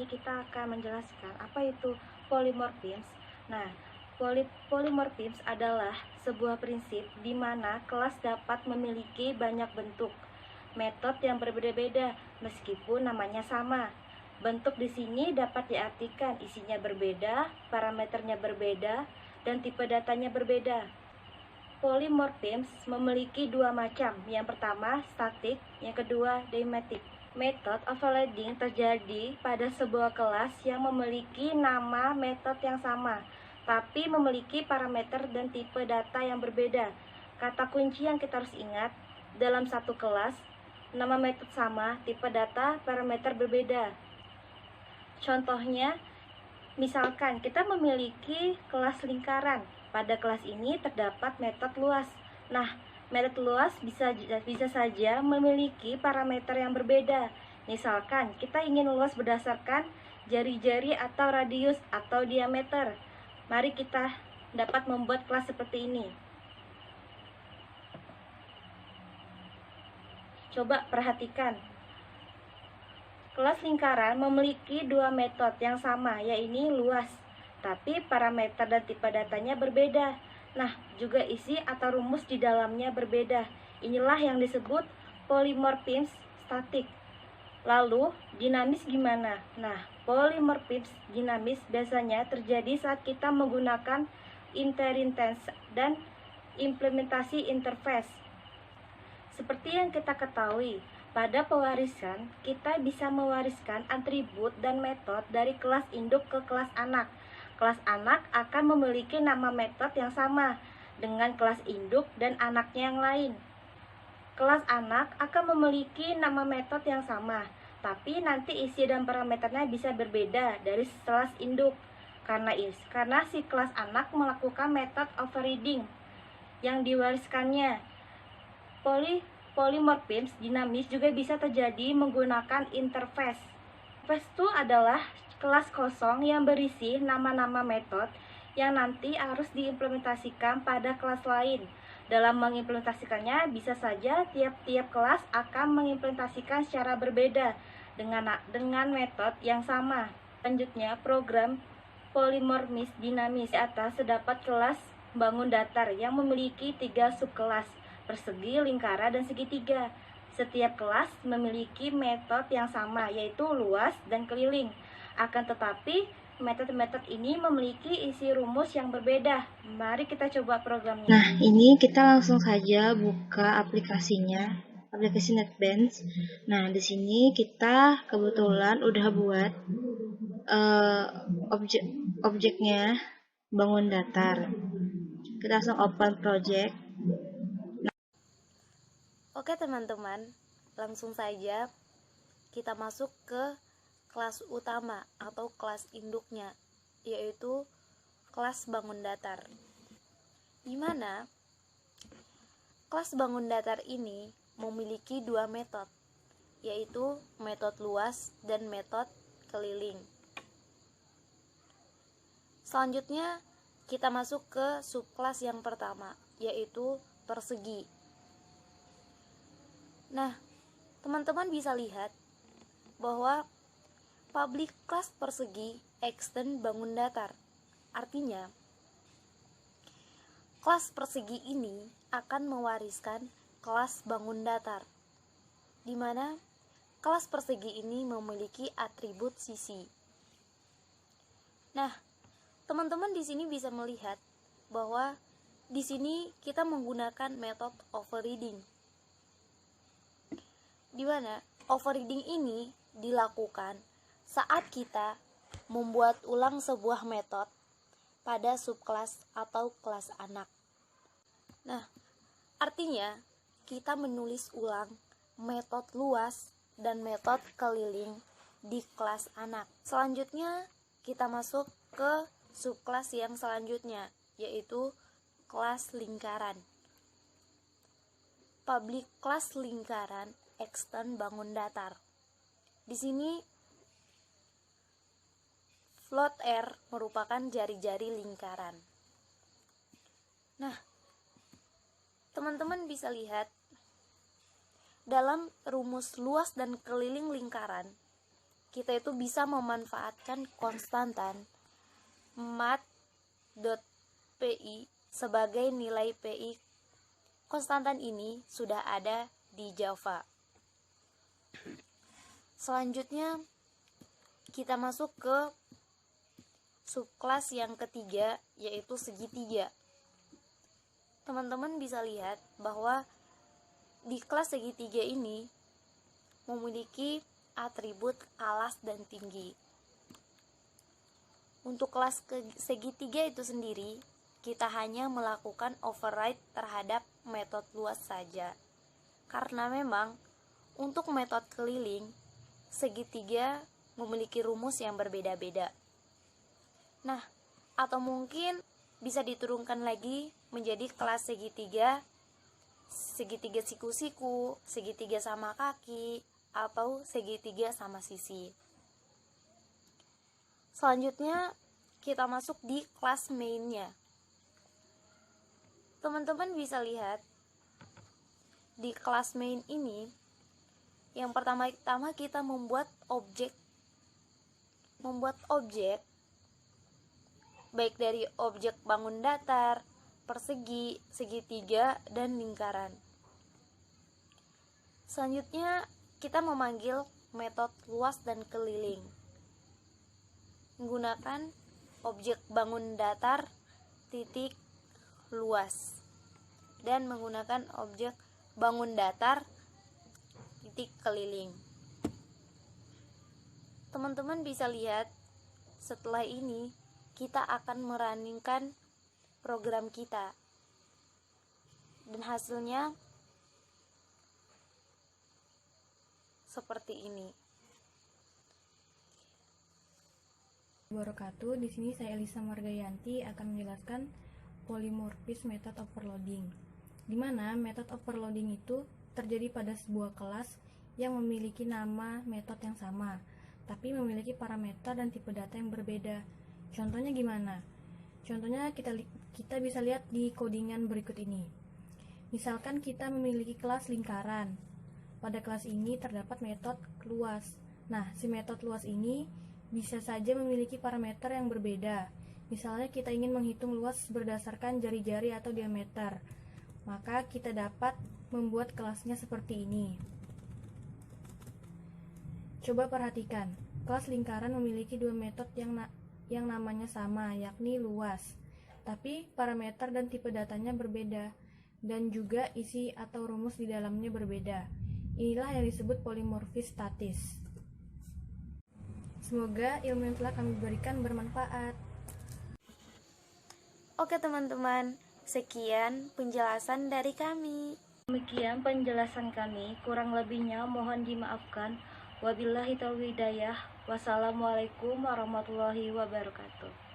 ini kita akan menjelaskan apa itu polymorphism. Nah, polymorphism adalah sebuah prinsip di mana kelas dapat memiliki banyak bentuk, metode yang berbeda-beda meskipun namanya sama. Bentuk di sini dapat diartikan isinya berbeda, parameternya berbeda, dan tipe datanya berbeda. Polymorphism memiliki dua macam, yang pertama statik, yang kedua dymatic. Method overloading terjadi pada sebuah kelas yang memiliki nama metode yang sama, tapi memiliki parameter dan tipe data yang berbeda. Kata kunci yang kita harus ingat, dalam satu kelas, nama metode sama, tipe data, parameter berbeda. Contohnya, misalkan kita memiliki kelas lingkaran. Pada kelas ini terdapat metode luas. Nah, metode luas bisa saja memiliki parameter yang berbeda. Misalkan kita ingin luas berdasarkan jari-jari atau radius atau diameter. Mari kita dapat membuat kelas seperti ini. Coba perhatikan. Kelas lingkaran memiliki dua metode yang sama, yaitu luas. Tapi parameter dan tipe datanya berbeda. Nah, juga isi atau rumus di dalamnya berbeda. Inilah yang disebut polymorphism statik. Lalu, dinamis gimana? Nah, polymorphism dinamis biasanya terjadi saat kita menggunakan inheritance dan implementasi interface. Seperti yang kita ketahui, pada pewarisan, kita bisa mewariskan atribut dan metode dari kelas induk ke kelas anak. Kelas anak akan memiliki nama metode yang sama dengan kelas induk dan anaknya yang lain. Kelas anak akan memiliki nama metode yang sama, tapi nanti isi dan parameternya bisa berbeda dari kelas induk. Karena si kelas anak melakukan metode overriding yang diwariskannya. Polymorphism dinamis juga bisa terjadi menggunakan interface. Interface itu adalah kelas kosong yang berisi nama-nama metode yang nanti harus diimplementasikan pada kelas lain. Dalam mengimplementasikannya, bisa saja tiap-tiap kelas akan mengimplementasikan secara berbeda dengan metode yang sama. Selanjutnya, program polymorphism dinamis. Di atas terdapat kelas bangun datar yang memiliki 3 subkelas, persegi, lingkaran, dan segitiga. Setiap kelas memiliki metode yang sama, yaitu luas dan keliling. Akan tetapi, metode-metode ini memiliki isi rumus yang berbeda. Mari kita coba programnya. Nah, ini kita langsung saja buka aplikasinya, aplikasi NetBeans. Nah, di sini kita kebetulan udah buat objeknya bangun datar. Kita langsung open project. Oke teman-teman, langsung saja kita masuk ke kelas utama atau kelas induknya, yaitu kelas bangun datar. Di mana kelas bangun datar ini memiliki dua metode, yaitu metode luas dan metode keliling. Selanjutnya kita masuk ke subkelas yang pertama, yaitu persegi. Nah, teman-teman bisa lihat bahwa public class persegi extend bangun datar. Artinya, kelas persegi ini akan mewariskan kelas bangun datar, di mana kelas persegi ini memiliki atribut sisi. Nah, teman-teman di sini bisa melihat bahwa di sini kita menggunakan metode overriding, di mana overriding ini dilakukan saat kita membuat ulang sebuah metode pada subkelas atau kelas anak. Nah, artinya kita menulis ulang metode luas dan metode keliling di kelas anak. Selanjutnya kita masuk ke subkelas yang selanjutnya, yaitu kelas lingkaran. Public class lingkaran extend bangun datar. Di sini float R merupakan jari-jari lingkaran. Nah, teman-teman bisa lihat dalam rumus luas dan keliling lingkaran, kita itu bisa memanfaatkan konstantan mat.pi sebagai nilai pi. Konstantan ini sudah ada di Java. Selanjutnya kita masuk ke subkelas yang ketiga, yaitu segitiga. Teman-teman bisa lihat bahwa di kelas segitiga ini memiliki atribut alas dan tinggi. Untuk kelas segitiga itu sendiri, kita hanya melakukan override terhadap metode luas saja. Karena memang untuk metode keliling, segitiga memiliki rumus yang berbeda-beda. Nah, atau mungkin bisa diturunkan lagi menjadi kelas segitiga, segitiga siku-siku, segitiga sama kaki, atau segitiga sama sisi. Selanjutnya, kita masuk di kelas mainnya. Teman-teman bisa lihat di kelas main ini, yang pertama-tama kita membuat objek baik dari objek bangun datar, persegi, segitiga, dan lingkaran. Selanjutnya kita memanggil metode luas dan keliling menggunakan objek bangun datar titik luas dan menggunakan objek bangun datar titik keliling. Teman-teman bisa lihat setelah ini kita akan merunningkan program kita dan hasilnya seperti ini. Wabarakatuh. Di sini saya Elisa Margayanti akan menjelaskan polymorphism method overloading. Di mana method overloading itu terjadi pada sebuah kelas yang memiliki nama metode yang sama, tapi memiliki parameter dan tipe data yang berbeda. Contohnya gimana? Contohnya kita bisa lihat di codingan berikut ini. Misalkan kita memiliki kelas lingkaran. Pada kelas ini terdapat metode luas. Nah, si metode luas ini bisa saja memiliki parameter yang berbeda. Misalnya kita ingin menghitung luas berdasarkan jari-jari atau diameter. Maka kita dapat membuat kelasnya seperti ini. Coba perhatikan, kelas lingkaran memiliki dua metode yang namanya sama, yakni luas. Tapi parameter dan tipe datanya berbeda, dan juga isi atau rumus di dalamnya berbeda. Inilah yang disebut polymorphism statis. Semoga ilmu yang telah kami berikan bermanfaat. Oke teman-teman, sekian penjelasan dari kami. Demikian penjelasan kami, kurang lebihnya mohon dimaafkan. Wabillahi taufiq hidayah. Wassalamualaikum warahmatullahi wabarakatuh.